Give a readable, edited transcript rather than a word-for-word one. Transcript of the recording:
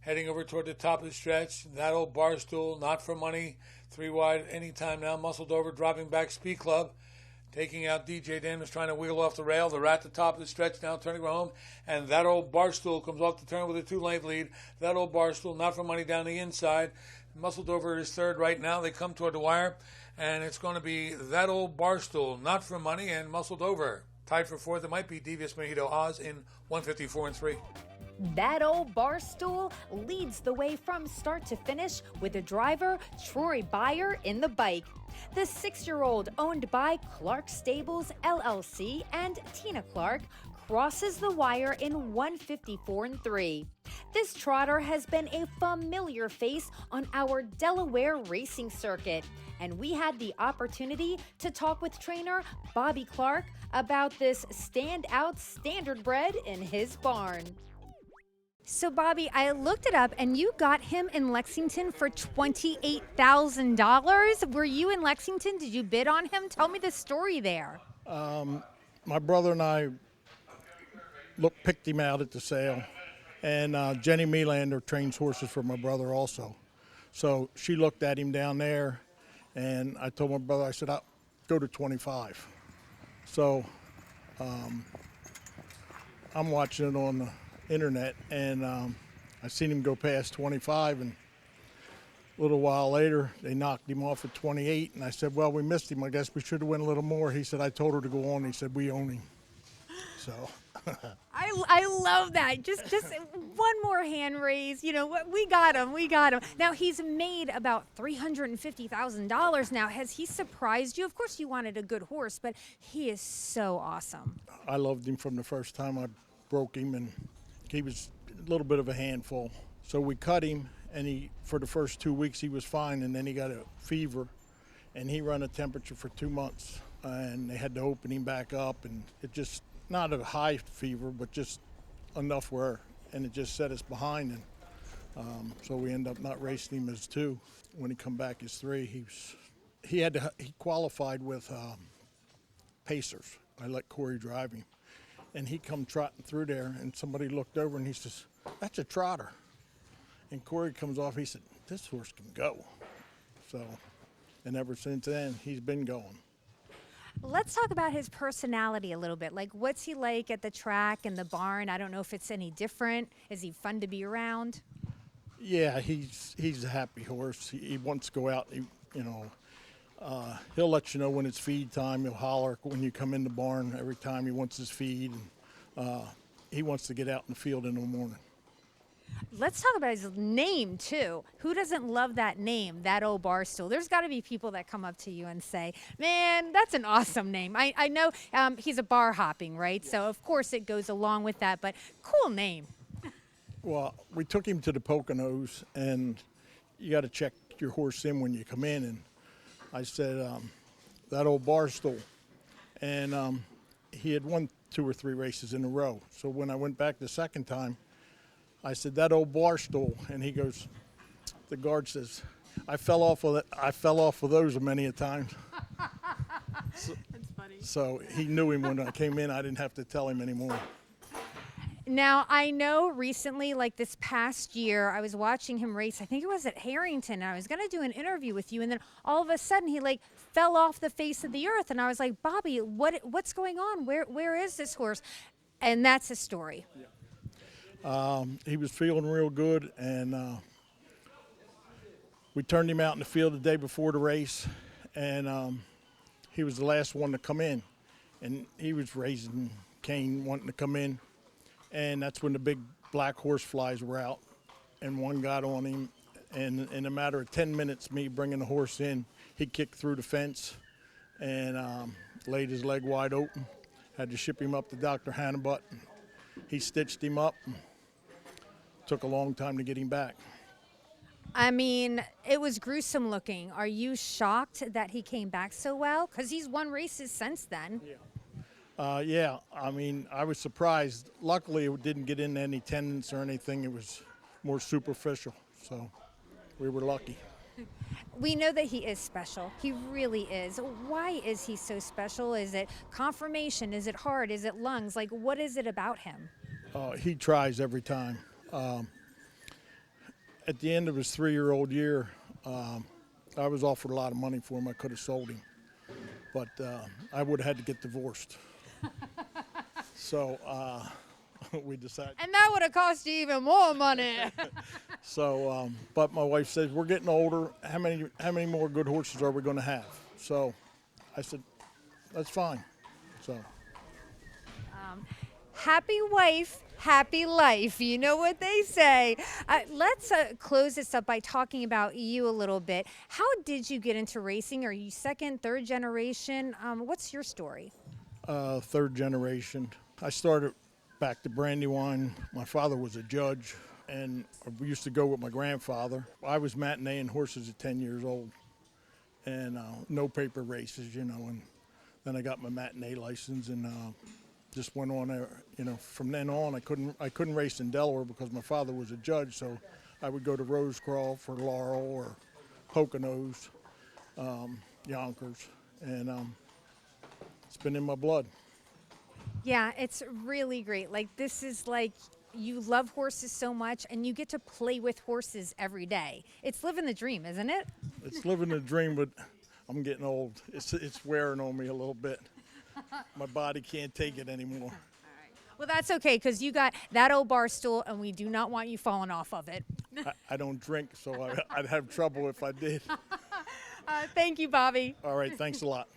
heading over toward the top of the stretch. That Ole Bar Stool, Not for Money, 3 wide anytime now, muscled over, dropping back, Speed Club. Taking out DJ Davis, trying to wheel off the rail. They're at the top of the stretch now, turning home. And That Ole Bar Stool comes off the turn with a 2-length lead. That Ole Bar Stool, Not for Money down the inside. Muscled over is third right now. They come toward the wire. And it's going to be That Ole Bar Stool, Not for Money, and Muscled Over. Tied for fourth, it might be Devious Mojito Oz in 154-3. That Ole Bar Stool leads the way from start to finish with the driver, Troy Beyer, in the bike. The 6-year-old, owned by Clark Stables, LLC, and Tina Clark, crosses the wire in 154-3. This trotter has been a familiar face on our Delaware racing circuit, and we had the opportunity to talk with trainer Bobby Clark about this standout standardbred in his barn. So, Bobby, I looked it up, and you got him in Lexington for $28,000. Were you in Lexington? Did you bid on him? Tell me the story there. My brother and I picked him out at the sale, and Jenny Melander trains horses for my brother also. So she looked at him down there, and I told my brother, I said, I'll go to 25. So I'm watching it on the internet, and I seen him go past 25, and a little while later they knocked him off at 28, and I said, well, we missed him. I guess we should have went a little more. He said, I told her to go on. He said, we own him. So I love that. Just one more hand raise. You know, we got him. Now, he's made about $350,000 now. Has he surprised you? Of course you wanted a good horse, but he is so awesome. I loved him from the first time I broke him, and he was a little bit of a handful. So we cut him, and for the first 2 weeks he was fine, and then he got a fever, and he run a temperature for 2 months, and they had to open him back up, and it just, not a high fever, but just enough where, and it just set us behind, and so we end up not racing him as 2. When he come back as 3, he qualified with Pacers. I let Corey drive him. And he come trotting through there, and somebody looked over, and he says, that's a trotter. And Corey comes off, he said, this horse can go. So, and ever since then, he's been going. Let's talk about his personality a little bit. Like, what's he like at the track and the barn? I don't know if it's any different. Is he fun to be around? Yeah, he's a happy horse. He wants to go out, he'll let you know when it's feed time. He'll holler when you come in the barn every time he wants his feed. And, he wants to get out in the field in the morning. Let's talk about his name, too. Who doesn't love that name, That Ole Bar Stool? There's got to be people that come up to you and say, man, that's an awesome name. I know he's a bar hopping, right? Yes. So, of course, it goes along with that, but cool name. Well, we took him to the Poconos, and you got to check your horse in when you come in. And I said, That Ole Bar Stool. And he had won 2 or 3 races in a row. So when I went back the second time, I said, That Ole Bar Stool. And he goes, the guard says, I fell off of those many a time. That's funny. So he knew him when I came in. I didn't have to tell him anymore. Now, I know recently, like this past year, I was watching him race. I think it was at Harrington. And I was going to do an interview with you, and then all of a sudden he fell off the face of the earth. And I was like, Bobby, what's going on? Where is this horse? And that's his story. Yeah. He was feeling real good, and we turned him out in the field the day before the race, and he was the last one to come in, and he was raising Cain wanting to come in. And that's when the big black horse flies were out, and one got on him. And in a matter of 10 minutes, me bringing the horse in, he kicked through the fence and laid his leg wide open. Had to ship him up to Dr. Hannibut. He stitched him up. And took a long time to get him back. I mean, it was gruesome looking. Are you shocked that he came back so well? Because he's won races since then. Yeah, I mean, I was surprised. Luckily, it didn't get into any tendons or anything. It was more superficial, so we were lucky. We know that he is special. He really is. Why is he so special? Is it conformation? Is it heart? Is it lungs? Like, what is it about him? He tries every time. at the end of his 3-year-old year, I was offered a lot of money for him. I could have sold him, but I would have had to get divorced. So we decided. And that would have cost you even more money. So, but my wife says, we're getting older. How many more good horses are we going to have? So I said, that's fine. So. Happy wife, happy life. You know what they say. Let's close this up by talking about you a little bit. How did you get into racing? Are you second, third generation? What's your story? Third generation. I started back to Brandywine. My father was a judge, and we used to go with my grandfather. I was matineeing horses at 10 years old, and no paper races, you know. And then I got my matinee license, and just went on there. You know, from then on, I couldn't race in Delaware because my father was a judge. So I would go to Rosecroft or Laurel or Poconos, Yonkers, and it's been in my blood. Yeah, it's really great. Like, this is like, you love horses so much, and you get to play with horses every day. It's living the dream, isn't it? It's living the dream, but I'm getting old. It's wearing on me a little bit. My body can't take it anymore. Well, that's okay, because you got that old bar stool, and we do not want you falling off of it. I don't drink, so I'd have trouble if I did. Thank you, Bobby. All right, thanks a lot.